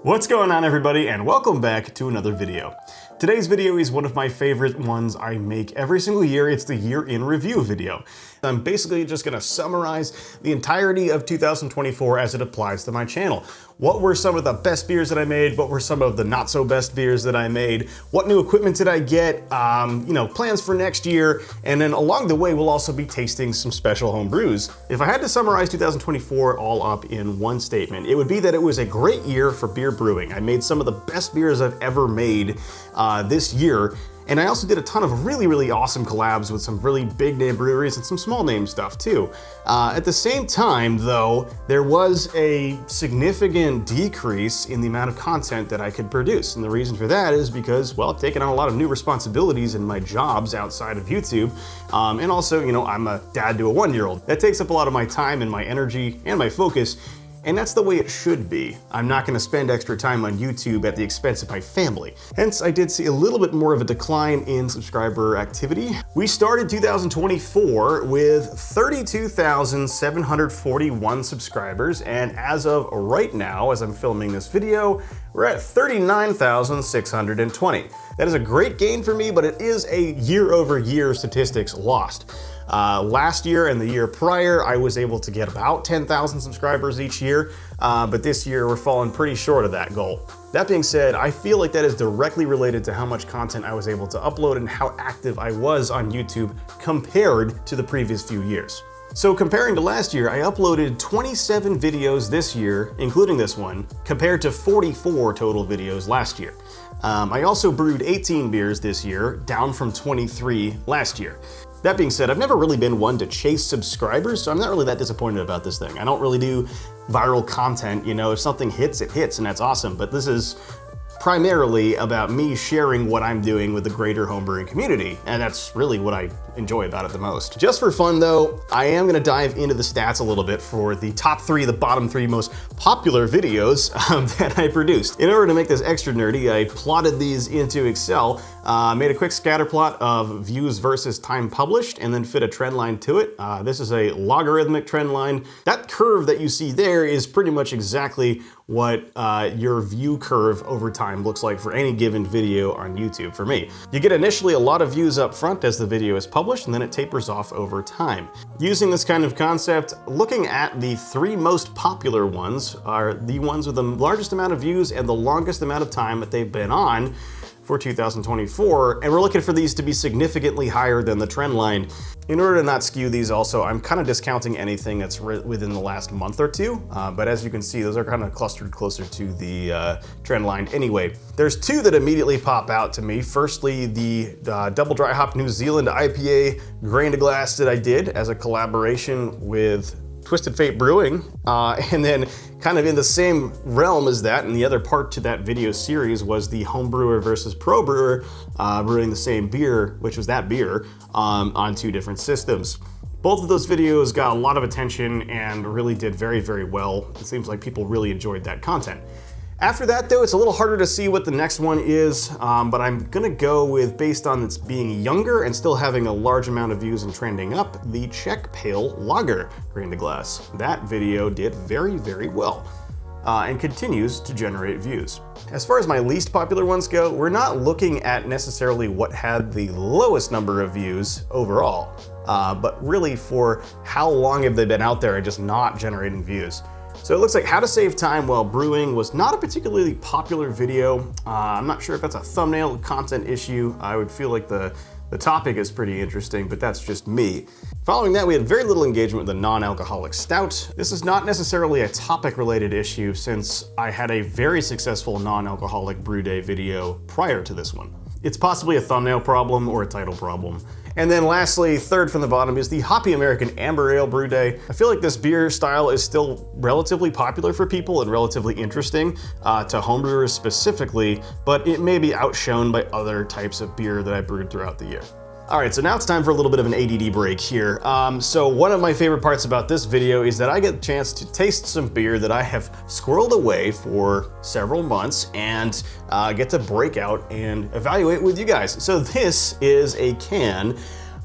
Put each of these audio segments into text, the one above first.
What's going on, everybody, and welcome back to another video. Today's video is one of my favorite ones I make every single year. It's the year in review video. I'm basically just gonna summarize the entirety of 2024 as it applies to my channel. What were some of the best beers that I made? What were some of the not so best beers that I made? What new equipment did I get? Plans for next year. And then along the way, we'll also be tasting some special home brews. If I had to summarize 2024 all up in one statement, it would be that it was a great year for beer brewing. I made some of the best beers I've ever made this year. And I also did a ton of really awesome collabs with some really big name breweries and some small name stuff too. At the same time though, there was a significant decrease in the amount of content that I could produce. And the reason for that is because, well, I've taken on a lot of new responsibilities in my jobs outside of YouTube. And also, I'm a dad to a 1-year-old. That takes up a lot of my time and my energy and my focus. And that's the way it should be. I'm not gonna spend extra time on YouTube at the expense of my family. Hence, I did see a little bit more of a decline in subscriber activity. We started 2024 with 32,741 subscribers, and as of right now, as I'm filming this video, we're at 39,620. That is a great gain for me, but it is a year-over-year statistics lost. Last year and the year prior, I was able to get about 10,000 subscribers each year, but this year we're falling pretty short of that goal. That being said, I feel like that is directly related to how much content I was able to upload and how active I was on YouTube compared to the previous few years. So comparing to last year, I uploaded 27 videos this year, including this one, compared to 44 total videos last year. I also brewed 18 beers this year, down from 23 last year. That being said, I've never really been one to chase subscribers, so I'm not really that disappointed about this thing. I don't really do viral content, if something hits, it hits, and that's awesome. But this is primarily about me sharing what I'm doing with the greater homebrewing community, and that's really what I enjoy about it the most. Just for fun though, I am gonna dive into the stats a little bit for the top 3, the bottom 3 most popular videos that I produced. In order to make this extra nerdy, I plotted these into Excel, made a quick scatter plot of views versus time published, and then fit a trend line to it. This is a logarithmic trend line. That curve that you see there is pretty much exactly what your view curve over time looks like for any given video on YouTube for me. You get initially a lot of views up front as the video is published, and then it tapers off over time. Using this kind of concept, looking at the 3 most popular ones are the ones with the largest amount of views and the longest amount of time that they've been on for 2024, and we're looking for these to be significantly higher than the trend line. In order to not skew these also, I'm kind of discounting anything that's within the last month or two, but as you can see, those are kind of clustered closer to the trend line anyway. There's 2 that immediately pop out to me. Firstly, the double dry hop New Zealand IPA grain to glass that I did as a collaboration with Twisted Fate Brewing, and then kind of in the same realm as that, and the other part to that video series was the home brewer versus pro brewer brewing the same beer, which was that beer, on 2 different systems. Both of those videos got a lot of attention and really did very well. It seems like people really enjoyed that content. After that though, it's a little harder to see what the next one is, but I'm gonna go with, based on its being younger and still having a large amount of views and trending up, the Czech Pale Lager grain to glass. That video did very well, and continues to generate views. As far as my least popular ones go, we're not looking at necessarily what had the lowest number of views overall, but really for how long have they been out there and just not generating views. So it looks like How to Save Time While Brewing was not a particularly popular video. I'm not sure if that's a thumbnail content issue. I would feel like the topic is pretty interesting, but that's just me. Following that, we had very little engagement with the non-alcoholic stout. This is not necessarily a topic-related issue since I had a very successful non-alcoholic brew day video prior to this one. It's possibly a thumbnail problem or a title problem. And then lastly, third from the bottom, is the Hoppy American Amber Ale Brew Day. I feel like this beer style is still relatively popular for people and relatively interesting to homebrewers specifically, but it may be outshone by other types of beer that I brewed throughout the year. All right, so now it's time for a little bit of an ADD break here. So one of my favorite parts about this video is that I get a chance to taste some beer that I have squirreled away for several months and get to break out and evaluate with you guys. So this is a can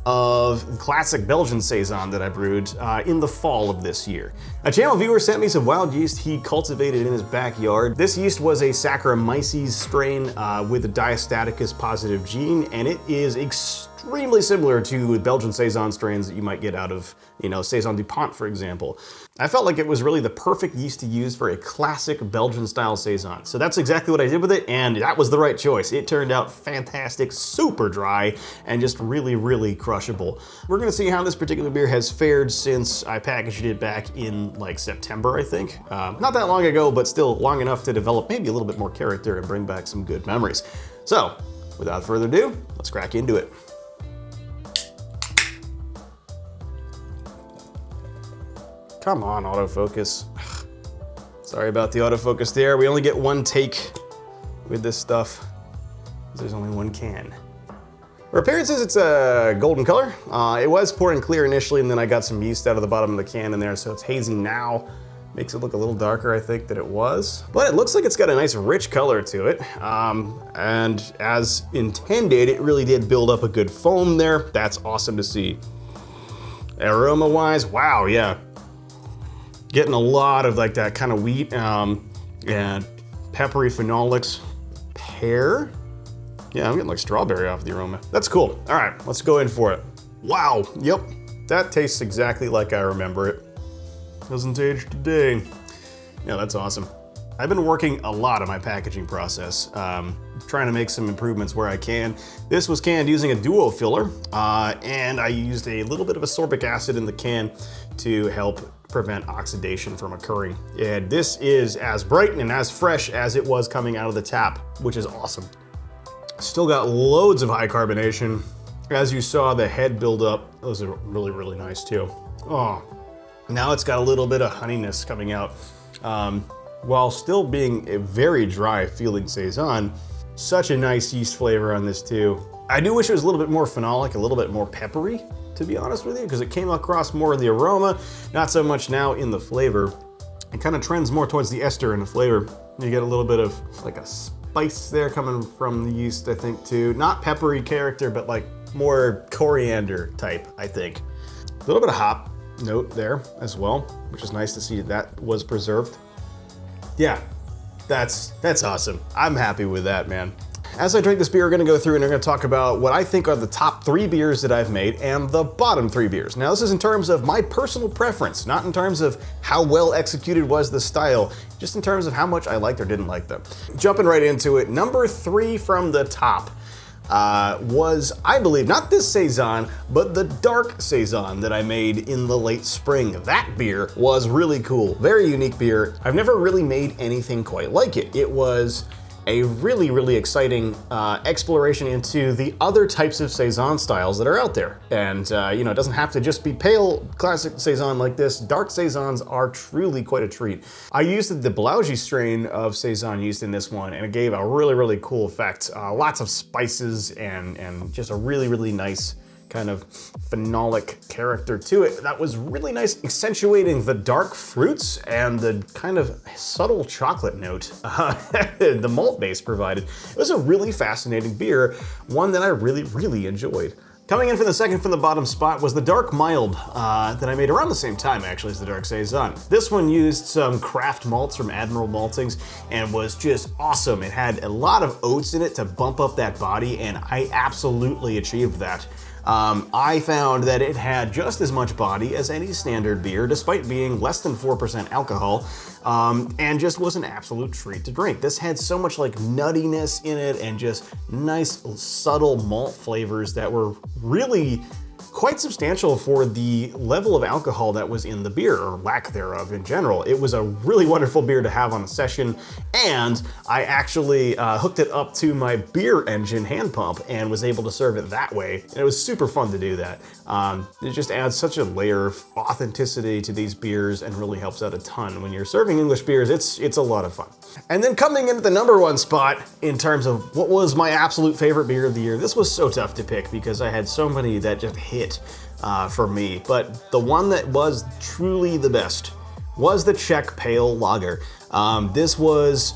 of classic Belgian saison that I brewed in the fall of this year. A channel viewer sent me some wild yeast he cultivated in his backyard. This yeast was a Saccharomyces strain with a diastaticus positive gene, and it is extremely similar to Belgian saison strains that you might get out of, saison du Pont, for example. I felt like it was really the perfect yeast to use for a classic Belgian style saison. So that's exactly what I did with it, and that was the right choice. It turned out fantastic, super dry, and just really, really crushable. We're gonna see how this particular beer has fared since I packaged it back in like September, I think. Not that long ago, but still long enough to develop maybe a little bit more character and bring back some good memories. So, without further ado, let's crack into it. Come on, autofocus. Sorry about the autofocus there. We only get one take with this stuff. There's only one can. For appearances, it's a golden color. It was pouring clear initially, and then I got some yeast out of the bottom of the can in there, so it's hazy now. Makes it look a little darker, I think, than it was. But it looks like it's got a nice rich color to it. And as intended, it really did build up a good foam there. That's awesome to see. Aroma-wise, wow, yeah. Getting a lot of like that kind of wheat and peppery phenolics. Pear? Yeah, I'm getting like strawberry off the aroma. That's cool. All right, let's go in for it. Wow, yep. That tastes exactly like I remember it. Doesn't age today. Yeah, that's awesome. I've been working a lot on my packaging process, trying to make some improvements where I can. This was canned using a duo filler, and I used a little bit of ascorbic acid in the can to help prevent oxidation from occurring. And this is as bright and as fresh as it was coming out of the tap, which is awesome. Still got loads of high carbonation. As you saw, the head build up. Those are really, really nice too. Oh, now it's got a little bit of honeyness coming out. While still being a very dry feeling saison, such a nice yeast flavor on this too. I do wish it was a little bit more phenolic, a little bit more peppery, to be honest with you, because it came across more in the aroma, not so much now in the flavor. It kind of trends more towards the ester in the flavor. You get a little bit of like a spice there coming from the yeast, I think too. Not peppery character, but like more coriander type, I think. A little bit of hop note there as well, which is nice to see that was preserved. Yeah, that's awesome. I'm happy with that, man. As I drink this beer, we're gonna go through and we're gonna talk about what I think are the top 3 beers that I've made and the bottom 3 beers. Now, this is in terms of my personal preference, not in terms of how well executed was the style, just in terms of how much I liked or didn't like them. Jumping right into it, number 3 from the top was, I believe, not this saison, but the dark saison that I made in the late spring. That beer was really cool, very unique beer. I've never really made anything quite like it. It was a really, really exciting exploration into the other types of saison styles that are out there. And it doesn't have to just be pale classic saison like this. Dark saisons are truly quite a treat. I used the Blaugy strain of saison yeast in this one, and it gave a really, really cool effect. Lots of spices and just a really, really nice kind of phenolic character to it that was really nice, accentuating the dark fruits and the kind of subtle chocolate note the malt base provided. It was a really fascinating beer, one that I really, really enjoyed. Coming in for the second from the bottom spot was the Dark Mild that I made around the same time actually as the Dark Saison. This one used some craft malts from Admiral Maltings and was just awesome. It had a lot of oats in it to bump up that body, and I absolutely achieved that. I found that it had just as much body as any standard beer, despite being less than 4% alcohol, and just was an absolute treat to drink. This had so much like nuttiness in it and just nice subtle malt flavors that were really quite substantial for the level of alcohol that was in the beer, or lack thereof in general. It was a really wonderful beer to have on a session, and I actually hooked it up to my beer engine hand pump and was able to serve it that way. And it was super fun to do that. It just adds such a layer of authenticity to these beers and really helps out a ton. When you're serving English beers, it's a lot of fun. And then coming in at the number 1 spot in terms of what was my absolute favorite beer of the year, this was so tough to pick because I had so many that just hit for me. But the one that was truly the best was the Czech Pale Lager. This was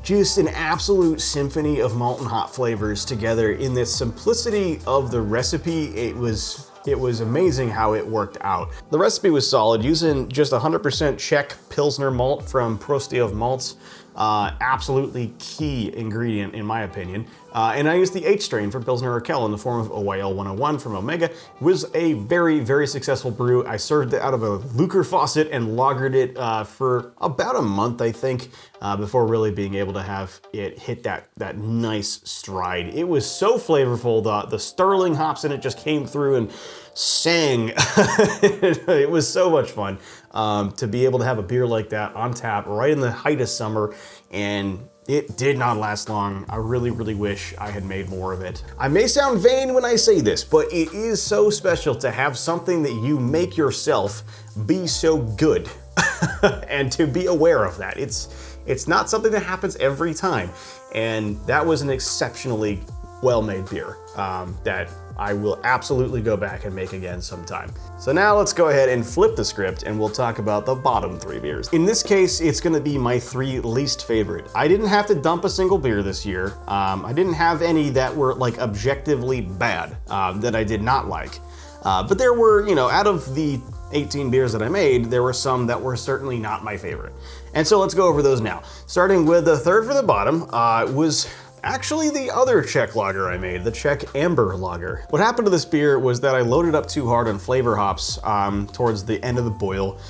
just an absolute symphony of malt and hop flavors together in this simplicity of the recipe. It was It was amazing how it worked out. The recipe was solid, using just 100% Czech Pilsner malt from Prostiev Malts. Absolutely key ingredient in my opinion. And I used the H strain from Pilsner Urquell in the form of OYL 101 from Omega. It was a very, very successful brew. I served it out of a Lucre faucet and lagered it for about a month, I think, before really being able to have it hit that nice stride. It was so flavorful. The sterling hops in it just came through and sang. It was so much fun to be able to have a beer like that on tap right in the height of summer, and it did not last long. I really, really wish I had made more of it. I may sound vain when I say this, but it is so special to have something that you make yourself be so good and to be aware of that. It's not something that happens every time, and that was an exceptionally well-made beer that I will absolutely go back and make again sometime. So now let's go ahead and flip the script and we'll talk about the bottom 3 beers. In this case, it's gonna be my 3 least favorite. I didn't have to dump a single beer this year. I didn't have any that were like objectively bad that I did not like. But there were, you know, out of the 18 beers that I made, there were some that were certainly not my favorite. And so let's go over those now. Starting with the third for the bottom was actually the other Czech lager I made, the Czech Amber Lager. What happened to this beer was that I loaded up too hard on flavor hops towards the end of the boil,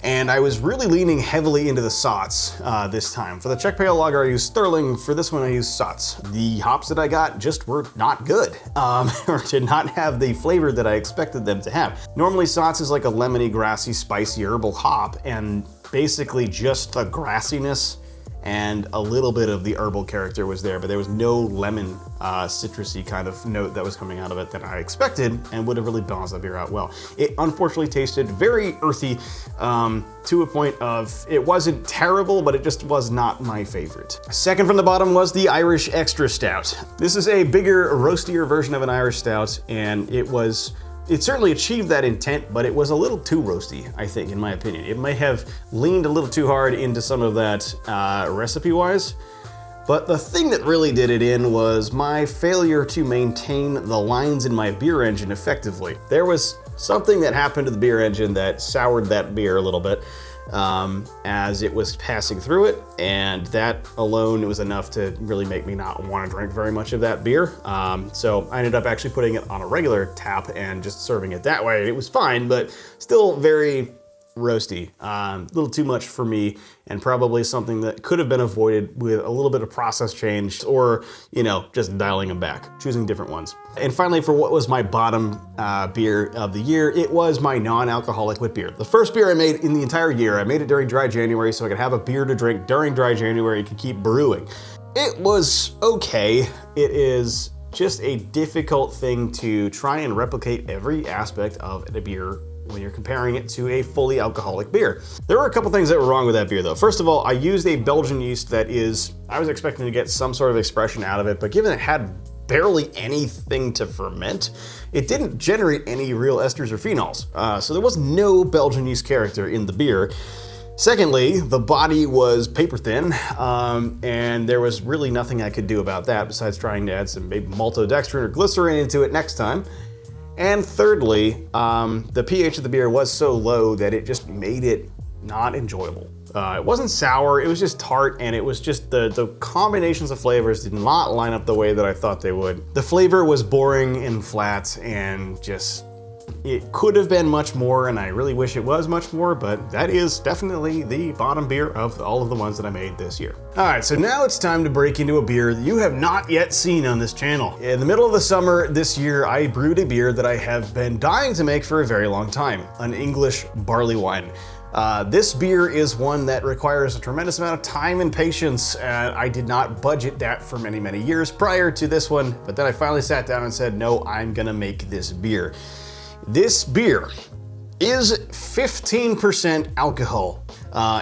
and I was really leaning heavily into the Sots this time. For the Czech Pale Lager, I used Sterling. For this one, I used Sots. The hops that I got just were not good, or did not have the flavor that I expected them to have. Normally, Sots is like a lemony, grassy, spicy herbal hop, and basically just the grassiness and a little bit of the herbal character was there, but there was no lemon citrusy kind of note that was coming out of it that I expected, and would have really balanced that beer out well. It unfortunately tasted very earthy to a point of, it wasn't terrible, but it just was not my favorite. Second from the bottom was the Irish Extra Stout. This is a bigger, roastier version of an Irish Stout, and it certainly achieved that intent, but it was a little too roasty, I think, in my opinion. It may have leaned a little too hard into some of that recipe-wise, but the thing that really did it in was my failure to maintain the lines in my beer engine effectively. There was something that happened to the beer engine that soured that beer a little bit as it was passing through it, and that alone was enough to really make me not want to drink very much of that beer. So I ended up actually putting it on a regular tap and just serving it that way. It was fine, but still very roasty. A little too much for me, and probably something that could have been avoided with a little bit of process change, or, you know, just dialing them back, choosing different ones. And finally, for what was my bottom beer of the year, it was my non-alcoholic wit beer. The first beer I made in the entire year. I made it during dry January so I could have a beer to drink during dry January and could keep brewing. It was okay. It is just a difficult thing to try and replicate every aspect of a beer when you're comparing it to a fully alcoholic beer. There were a couple things that were wrong with that beer though. First of all, I used a Belgian yeast that I was expecting to get some sort of expression out of it, but given it had barely anything to ferment, it didn't generate any real esters or phenols. So there was no Belgian yeast character in the beer. Secondly, the body was paper thin, and there was really nothing I could do about that besides trying to add some maybe maltodextrin or glycerin into it next time. And thirdly, the pH of the beer was so low that it just made it not enjoyable. It wasn't sour, it was just tart, and it was just the combinations of flavors did not line up the way that I thought they would. The flavor was boring and flat, and just, it could have been much more, and I really wish it was much more, but that is definitely the bottom beer of all of the ones that I made this year. All right, so now it's time to break into a beer that you have not yet seen on this channel. In the middle of the summer this year, I brewed a beer that I have been dying to make for a very long time, an English barley wine. This beer is one that requires a tremendous amount of time and patience, and I did not budget that for many, many years prior to this one, but then I finally sat down and said, no, I'm gonna make this beer. This beer is 15% alcohol.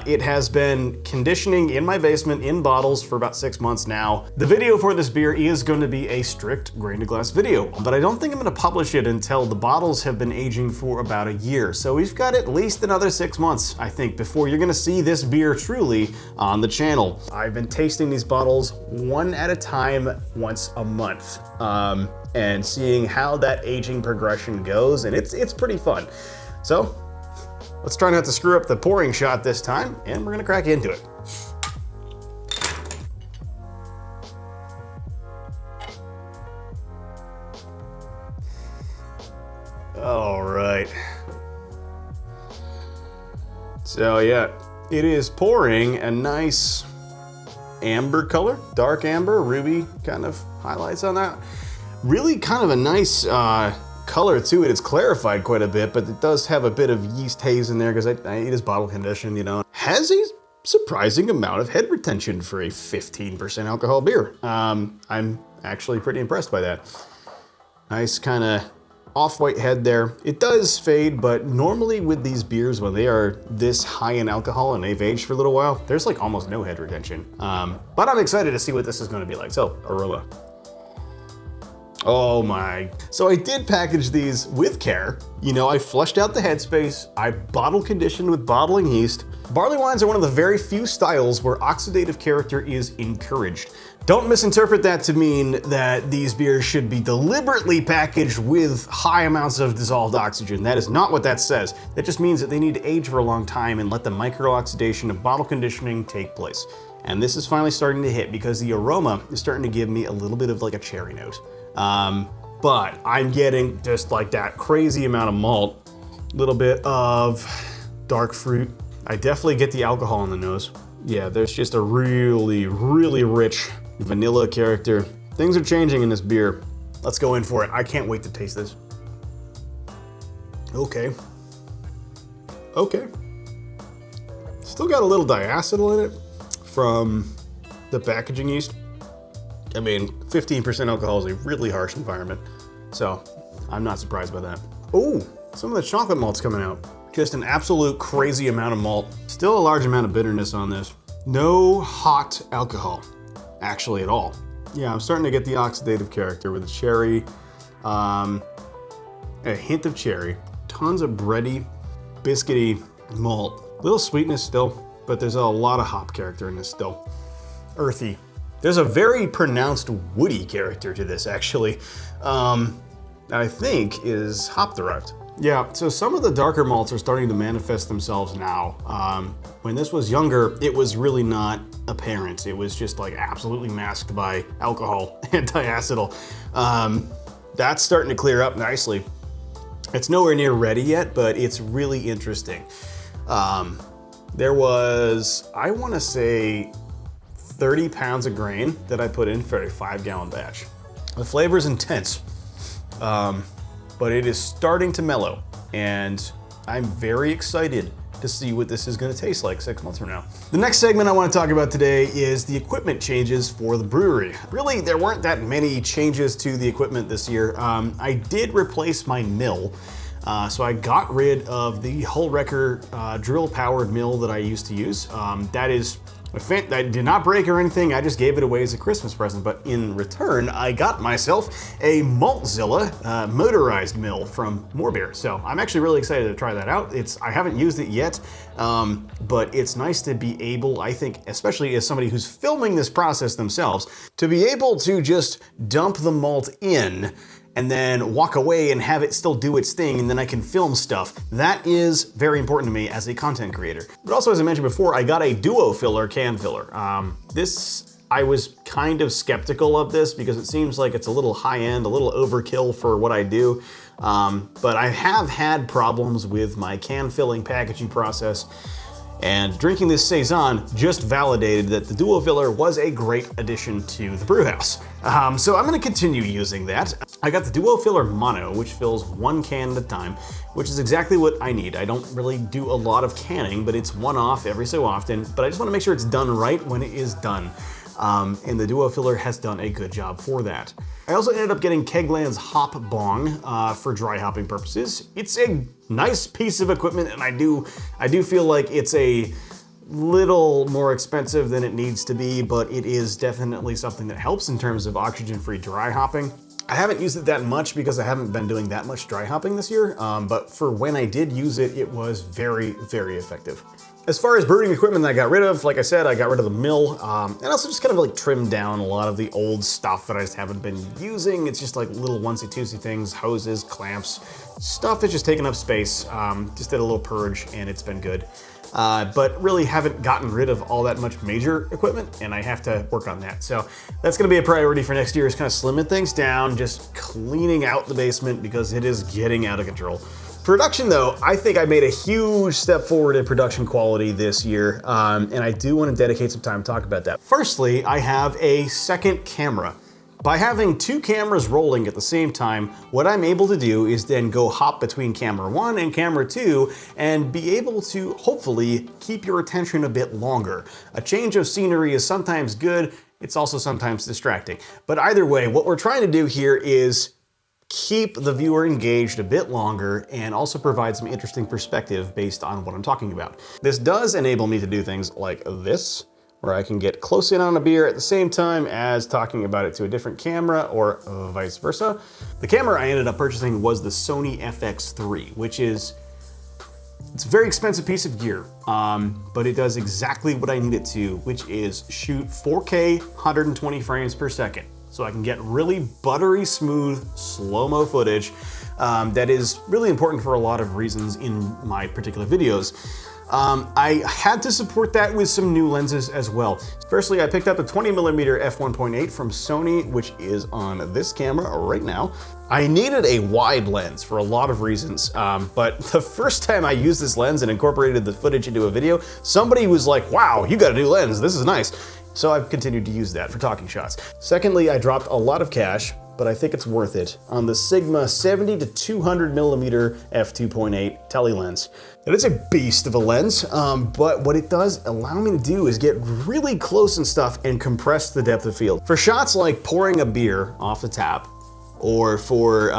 It has been conditioning in my basement in bottles for about 6 months now. The video for this beer is going to be a strict grain to glass video, but I don't think I'm going to publish it until the bottles have been aging for about a year. So we've got at least another 6 months, I think, before you're going to see this beer truly on the channel. I've been tasting these bottles one at a time, once a month. and seeing how that aging progression goes, and it's pretty fun. So let's try not to screw up the pouring shot this time, and we're gonna crack into it. All right. So yeah, it is pouring a nice amber color, dark amber, ruby kind of highlights on that. Really kind of a nice color to it. It's clarified quite a bit, but it does have a bit of yeast haze in there because it is bottle conditioned, you know. Has a surprising amount of head retention for a 15% alcohol beer. I'm actually pretty impressed by that. Nice kind of off-white head there. It does fade, but normally with these beers, when they are this high in alcohol and they've aged for a little while, there's like almost no head retention. But I'm excited to see what this is going to be like. So, aroma. Oh my. So I did package these with care. You know, I flushed out the headspace. I bottle conditioned with bottling yeast. Barley wines are one of the very few styles where oxidative character is encouraged. Don't misinterpret that to mean that these beers should be deliberately packaged with high amounts of dissolved oxygen. That is not what that says. That just means that they need to age for a long time and let the micro-oxidation of bottle conditioning take place. And this is finally starting to hit because the aroma is starting to give me a little bit of like a cherry note. But I'm getting just like that crazy amount of malt, a little bit of dark fruit. I definitely get the alcohol in the nose. Yeah, there's just a really, really rich vanilla character. Things are changing in this beer. Let's go in for it. I can't wait to taste this. Okay. Okay. Still got a little diacetyl in it from the packaging yeast. I mean, 15% alcohol is a really harsh environment, so I'm not surprised by that. Oh, some of the chocolate malt's coming out. Just an absolute crazy amount of malt. Still a large amount of bitterness on this. No hot alcohol, actually at all. Yeah, I'm starting to get the oxidative character with the cherry, a hint of cherry, tons of bready, biscuity malt. Little sweetness still, but there's a lot of hop character in this still. Earthy. There's a very pronounced woody character to this, actually. I think is hop derived. Yeah, so some of the darker malts are starting to manifest themselves now. When this was younger, it was really not apparent. It was just like absolutely masked by alcohol and diacetyl. That's starting to clear up nicely. It's nowhere near ready yet, but it's really interesting. There was, I want to say, 30 pounds of grain that I put in for a 5-gallon batch. The flavor is intense, but it is starting to mellow, and I'm very excited to see what this is going to taste like 6 months from now. The next segment I want to talk about today is the equipment changes for the brewery. Really, there weren't that many changes to the equipment this year. I did replace my mill. So I got rid of the Hull Wrecker drill-powered mill that I used to use. That did not break or anything. I just gave it away as a Christmas present. But in return, I got myself a Maltzilla motorized mill from More Beer. So I'm actually really excited to try that out. I haven't used it yet, but it's nice to be able, I think, especially as somebody who's filming this process themselves, to be able to just dump the malt in and then walk away and have it still do its thing, and then I can film stuff. That is very important to me as a content creator. But also, as I mentioned before, I got a duo filler can filler. I was kind of skeptical of this because it seems like it's a little high end, a little overkill for what I do. But I have had problems with my can filling packaging process, and drinking this saison just validated that the duo filler was a great addition to the brew house. So I'm gonna continue using that. I got the duo filler mono, which fills 1 can at a time, which is exactly what I need. I don't really do a lot of canning, but it's one-off every so often, but I just wanna make sure it's done right when it is done. And the duo filler has done a good job for that. I also ended up getting Kegland's Hop Bong for dry hopping purposes. It's a nice piece of equipment, and I do feel like it's a little more expensive than it needs to be, but it is definitely something that helps in terms of oxygen-free dry hopping. I haven't used it that much because I haven't been doing that much dry hopping this year, but for when I did use it, it was very, very effective. As far as brewing equipment that I got rid of, like I said, I got rid of the mill, and also just kind of like trimmed down a lot of the old stuff that I just haven't been using. It's just like little onesie-twosie things, hoses, clamps, stuff that's just taking up space. Just did a little purge and it's been good. But really haven't gotten rid of all that much major equipment, and I have to work on that. So that's gonna be a priority for next year, is kind of slimming things down, just cleaning out the basement because it is getting out of control. Production though, I think I made a huge step forward in production quality this year, and I do want to dedicate some time to talk about that. Firstly, I have a second camera. By having two cameras rolling at the same time, what I'm able to do is then go hop between camera 1 and camera 2 and be able to hopefully keep your attention a bit longer. A change of scenery is sometimes good, it's also sometimes distracting. But either way, what we're trying to do here is keep the viewer engaged a bit longer and also provide some interesting perspective based on what I'm talking about. This does enable me to do things like this, where I can get close in on a beer at the same time as talking about it to a different camera, or vice versa. The camera I ended up purchasing was the Sony FX3, which is, it's a very expensive piece of gear, but it does exactly what I need it to, which is shoot 4K 120 frames per second. So I can get really buttery smooth slow-mo footage that is really important for a lot of reasons in my particular videos. I had to support that with some new lenses as well. Firstly, I picked up a 20mm f1.8 from Sony, which is on this camera right now. I needed a wide lens for a lot of reasons, but the first time I used this lens and incorporated the footage into a video, somebody was like, wow, you got a new lens, this is nice. So I've continued to use that for talking shots. Secondly, I dropped a lot of cash, but I think it's worth it, on the Sigma 70 to 200mm f2.8 tele lens. It is a beast of a lens, but what it does allow me to do is get really close and stuff and compress the depth of field. For shots like pouring a beer off the tap, or for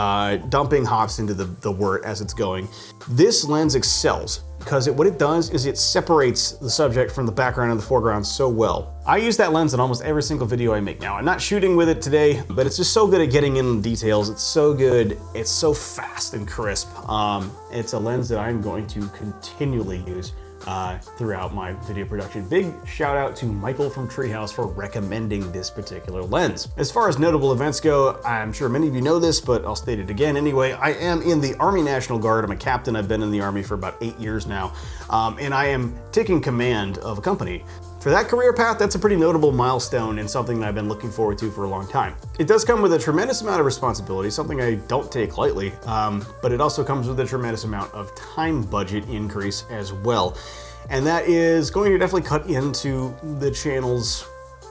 dumping hops into the wort as it's going, this lens excels, because what it does is it separates the subject from the background and the foreground so well. I use that lens in almost every single video I make now. I'm not shooting with it today, but it's just so good at getting in the details. It's so good, it's so fast and crisp. It's a lens that I'm going to continually use throughout my video production. Big shout out to Michael from Treehouse for recommending this particular lens. As far as notable events go, I'm sure many of you know this, but I'll state it again anyway. I am in the Army National Guard. I'm a captain. I've been in the Army for about 8 years now, and I am taking command of a company. For that career path, that's a pretty notable milestone and something that I've been looking forward to for a long time. It does come with a tremendous amount of responsibility, something I don't take lightly, but it also comes with a tremendous amount of time budget increase as well. And that is going to definitely cut into the channel's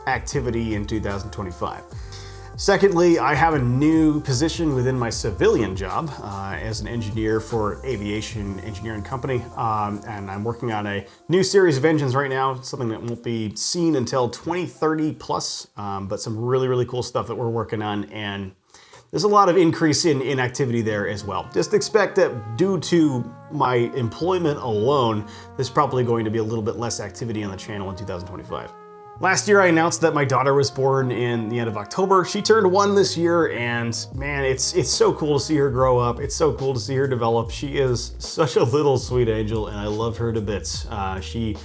activity in 2025. Secondly, I have a new position within my civilian job as an engineer for aviation engineering company, and I'm working on a new series of engines right now, something that won't be seen until 2030 plus, but some really, really cool stuff that we're working on, and there's a lot of increase in activity there as well. Just expect that due to my employment alone, there's probably going to be a little bit less activity on the channel in 2025. Last year I announced that my daughter was born in the end of October. She turned 1 this year, and man, it's so cool to see her grow up. It's so cool to see her develop. She is such a little sweet angel, and I love her to bits. She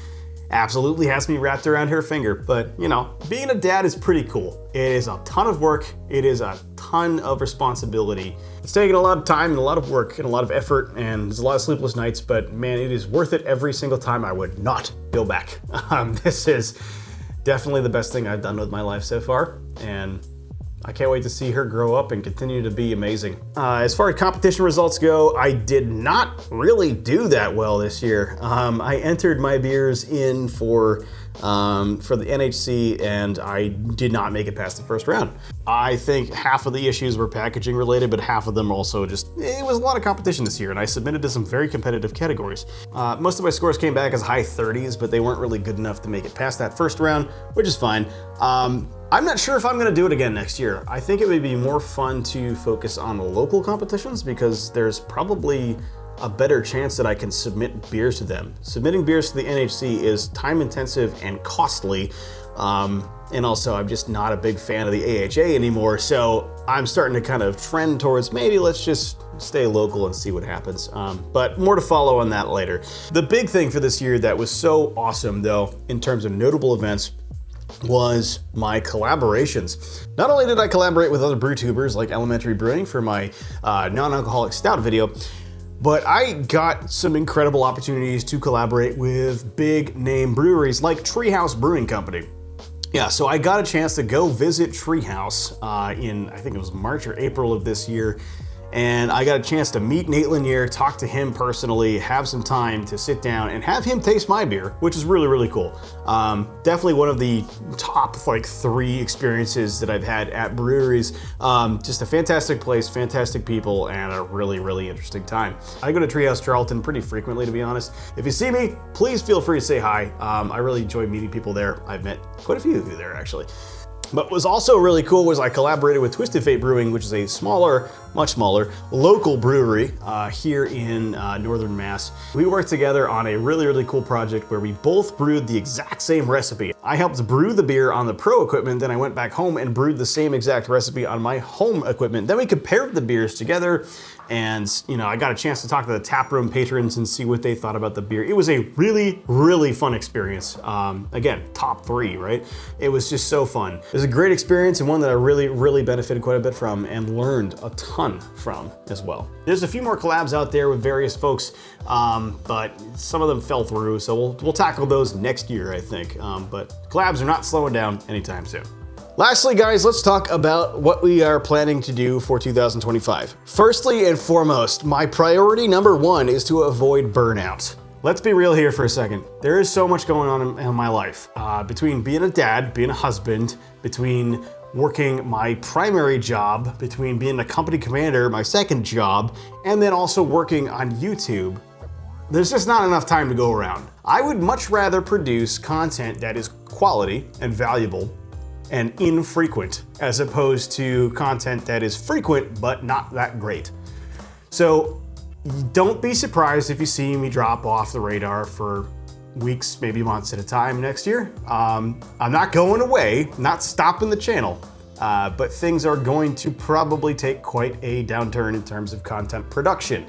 absolutely has me wrapped around her finger, but you know, being a dad is pretty cool. It is a ton of work. It is a ton of responsibility. It's taken a lot of time and a lot of work and a lot of effort, and there's a lot of sleepless nights, but man, it is worth it every single time. I would not go back. This is definitely the best thing I've done with my life so far, and I can't wait to see her grow up and continue to be amazing. As far as competition results go, I did not really do that well this year. I entered my beers in for the NHC, and I did not make it past the first round. I think half of the issues were packaging related, but half of them also just, it was a lot of competition this year, and I submitted to some very competitive categories. Most of my scores came back as high 30s, but they weren't really good enough to make it past that first round, which is fine. I'm not sure if I'm gonna do it again next year. I think it would be more fun to focus on local competitions, because there's probably a better chance that I can submit beers to them. Submitting beers to the NHC is time intensive and costly, and And also, I'm just not a big fan of the AHA anymore, so I'm starting to kind of trend towards maybe let's just stay local and see what happens. But more to follow on that later. The big thing for this year that was so awesome, though, in terms of notable events, was my collaborations. Not only did I collaborate with other brew tubers like Elementary Brewing for my non-alcoholic stout video, but I got some incredible opportunities to collaborate with big name breweries like Treehouse Brewing Company. Yeah, so I got a chance to go visit Treehouse in, I think it was March or April of this year, and I got a chance to meet Nate Lanier, talk to him personally, have some time to sit down and have him taste my beer, which is really, really cool. Definitely one of the top like 3 experiences that I've had at breweries. Just a fantastic place, fantastic people, and a really, really interesting time. I go to Treehouse Charlton pretty frequently, to be honest. If you see me, please feel free to say hi. I really enjoy meeting people there. I've met quite a few of you there, actually. But what was also really cool was I collaborated with Twisted Fate Brewing, which is a smaller, much smaller, local brewery here in Northern Mass. We worked together on a really, really cool project where we both brewed the exact same recipe. I helped brew the beer on the pro equipment, then I went back home and brewed the same exact recipe on my home equipment. Then we compared the beers together, and I got a chance to talk to the taproom patrons and see what they thought about the beer. It was a really, really fun experience. Again, top 3, right? It was just so fun. It was a great experience and one that I really, really benefited quite a bit from and learned a ton from as well. There's a few more collabs out there with various folks, but some of them fell through, so we'll tackle those next year, I think. But collabs are not slowing down anytime soon. Lastly, guys, let's talk about what we are planning to do for 2025. Firstly and foremost, my priority number 1 is to avoid burnout. Let's be real here for a second. There is so much going on in my life. Between being a dad, being a husband, between working my primary job, between being a company commander, my second job, and then also working on YouTube, there's just not enough time to go around. I would much rather produce content that is quality and valuable and infrequent, as opposed to content that is frequent but not that great. So don't be surprised if you see me drop off the radar for weeks, maybe months at a time next year. I'm not going away, not stopping the channel, but things are going to probably take quite a downturn in terms of content production.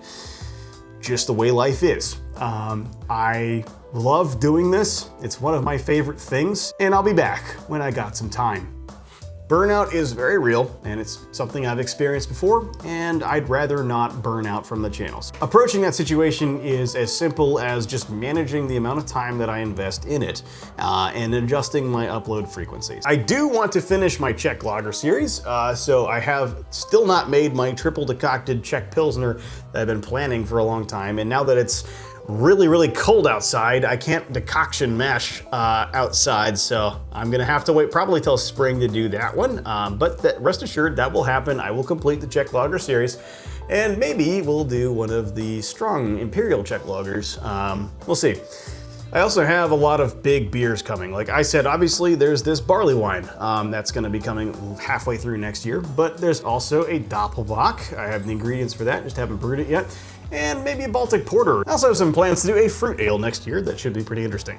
Just the way life is. I love doing this. It's one of my favorite things, and I'll be back when I got some time. Burnout is very real, and it's something I've experienced before, and I'd rather not burn out from the channels. Approaching that situation is as simple as just managing the amount of time that I invest in it, and adjusting my upload frequencies. I do want to finish my Czech Lager series, so I have still not made my triple decocted Czech Pilsner that I've been planning for a long time, and now that it's really, really cold outside, I can't decoction mash outside, so I'm gonna have to wait probably till spring to do that one. But rest assured, that will happen. I will complete the Czech Lager series, and maybe we'll do one of the strong Imperial Czech Lagers. We'll see. I also have a lot of big beers coming. Like I said, obviously there's this Barleywine that's gonna be coming halfway through next year, but there's also a Doppelbock. I have the ingredients for that, just haven't brewed it yet. And maybe a Baltic Porter. I also have some plans to do a fruit ale next year that should be pretty interesting.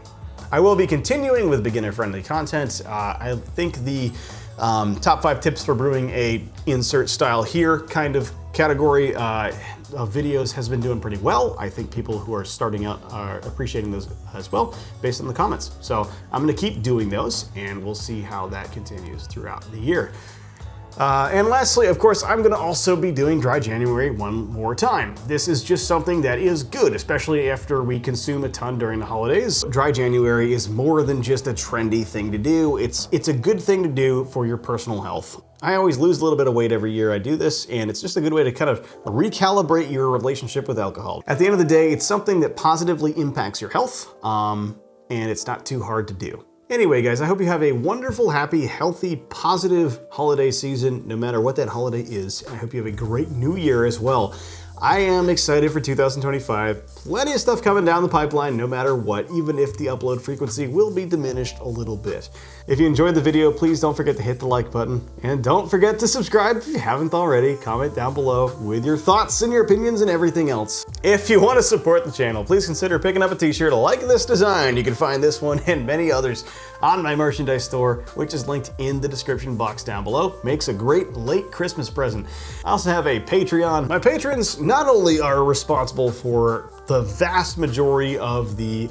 I will be continuing with beginner-friendly content. I think the top 5 tips for brewing a insert style here kind of category of videos has been doing pretty well. I think people who are starting out are appreciating those as well, based on the comments. So I'm gonna keep doing those, and we'll see how that continues throughout the year. And lastly, of course, I'm gonna also be doing Dry January one more time. This is just something that is good, especially after we consume a ton during the holidays. Dry January is more than just a trendy thing to do. It's a good thing to do for your personal health. I always lose a little bit of weight every year I do this, and it's just a good way to kind of recalibrate your relationship with alcohol. At the end of the day, it's something that positively impacts your health, and it's not too hard to do. Anyway, guys, I hope you have a wonderful, happy, healthy, positive holiday season, no matter what that holiday is. I hope you have a great new year as well. I am excited for 2025. Plenty of stuff coming down the pipeline no matter what, even if the upload frequency will be diminished a little bit. If you enjoyed the video, please don't forget to hit the like button, and don't forget to subscribe if you haven't already. Comment down below with your thoughts and your opinions and everything else. If you want to support the channel, please consider picking up a t-shirt like this design. You can find this one and many others on my merchandise store, which is linked in the description box down below. Makes a great late Christmas present. I also have a Patreon. My patrons not only are responsible for the vast majority of the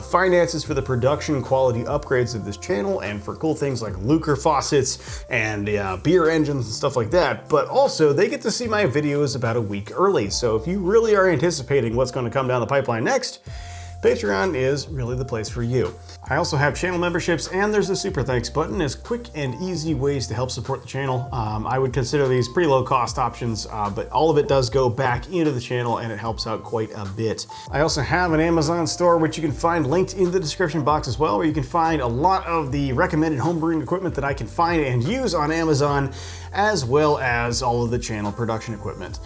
finances for the production quality upgrades of this channel and for cool things like Lucre faucets and beer engines and stuff like that, but also they get to see my videos about a week early. So if you really are anticipating what's going to come down the pipeline next, Patreon is really the place for you. I also have channel memberships, and there's a super thanks button as quick and easy ways to help support the channel. I would consider these pretty low cost options, but all of it does go back into the channel and it helps out quite a bit. I also have an Amazon store, which you can find linked in the description box as well, where you can find a lot of the recommended homebrewing equipment that I can find and use on Amazon, as well as all of the channel production equipment,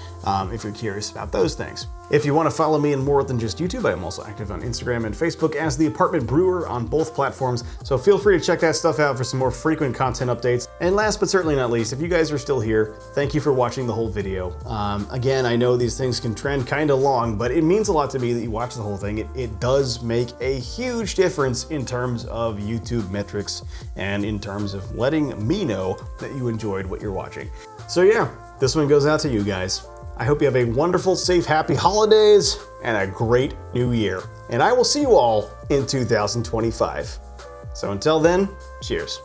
if you're curious about those things. If you want to follow me in more than just YouTube, I am also active on Instagram and Facebook as The Apartment Brewer on both platforms, so feel free to check that stuff out for some more frequent content updates. And last but certainly not least, if you guys are still here, thank you for watching the whole video. Again, I know these things can trend kind of long, but it means a lot to me that you watch the whole thing. It does make a huge difference in terms of YouTube metrics and in terms of letting me know that you enjoyed what you're watching. So yeah, this one goes out to you guys. I hope you have a wonderful, safe, happy holidays and a great new year. And I will see you all in 2025. So until then, cheers.